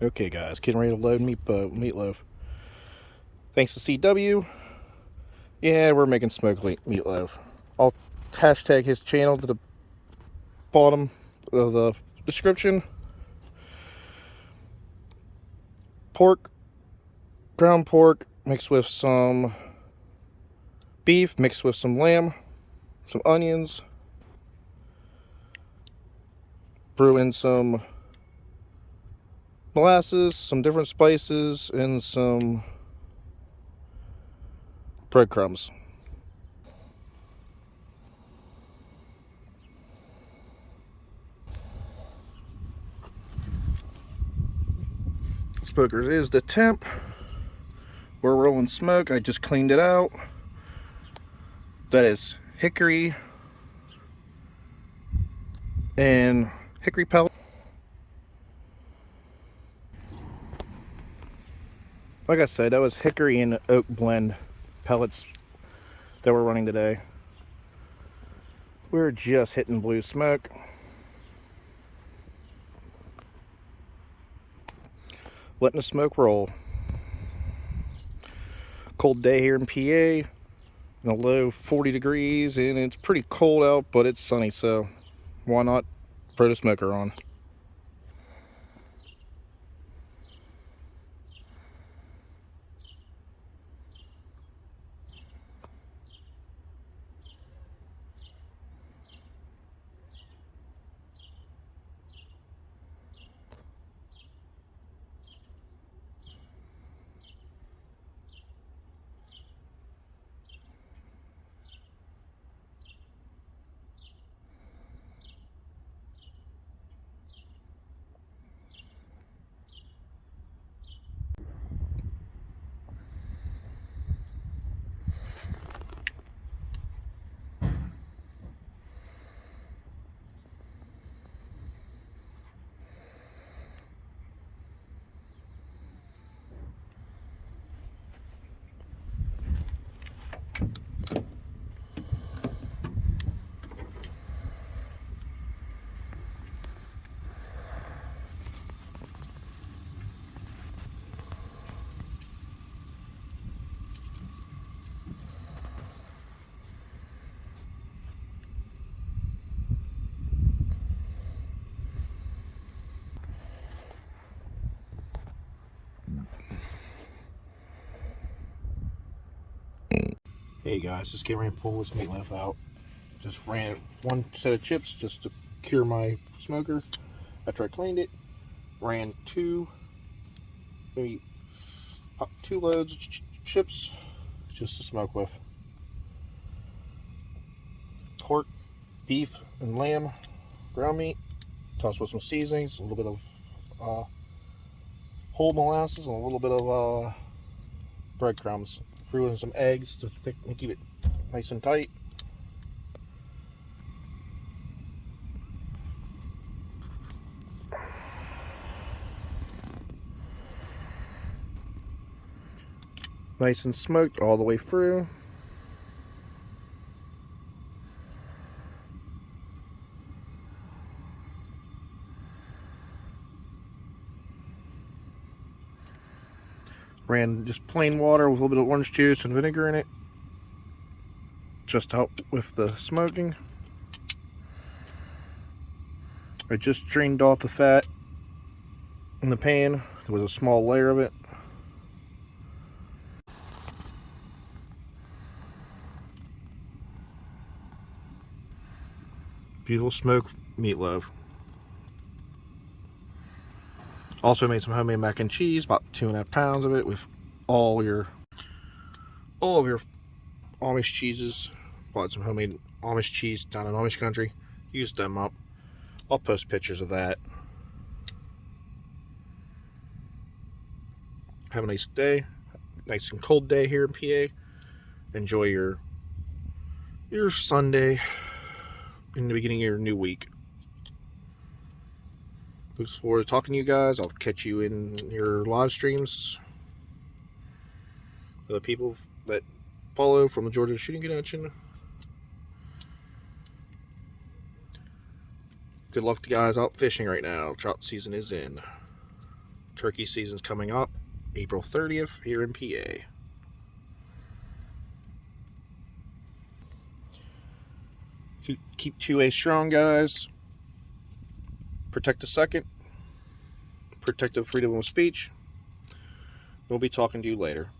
Okay, guys, getting ready to load meatloaf. Thanks to CW. Yeah, we're making smoked meatloaf. I'll hashtag his channel to the bottom of the description. Pork, ground pork mixed with some beef, mixed with some lamb, some onions, brew in some molasses, some different spices, and some breadcrumbs. Smokers is the temp. We're rolling smoke. I just cleaned it out. That is hickory and hickory pellet. Like I said, that was hickory and oak blend pellets that we're running today. We're just hitting blue smoke. Letting the smoke roll. Cold day here in PA. In a low 40 degrees, and it's pretty cold out, but it's sunny, so why not throw the smoker on? Hey guys, just getting ready to pull this meatloaf out. Just ran one set of chips just to cure my smoker. After I cleaned it, ran maybe two loads of chips just to smoke with. Pork, beef, and lamb, ground meat. Tossed with some seasonings, a little bit of whole molasses, and a little bit of breadcrumbs. Threw in some eggs to keep it nice and tight. Nice and smoked all the way through. Ran just plain water with a little bit of orange juice and vinegar in it, just to help with the smoking. I just drained off the fat in the pan. There was a small layer of it. Beautiful smoked meatloaf. Also made some homemade mac and cheese, about 2.5 pounds of it, with all of your Amish cheeses. Bought some homemade Amish cheese down in Amish country. Used them up. I'll post pictures of that. Have a nice day. Nice and cold day here in PA. Enjoy your Sunday in the beginning of your new week. Looks forward to talking to you guys. I'll catch you in your live streams. The people that follow from the Georgia Shooting Convention. Good luck to guys out fishing right now. Trout season is in. Turkey season's coming up April 30th here in PA. Keep 2A strong, guys. Protect the second. Protect the freedom of speech. We'll be talking to you later.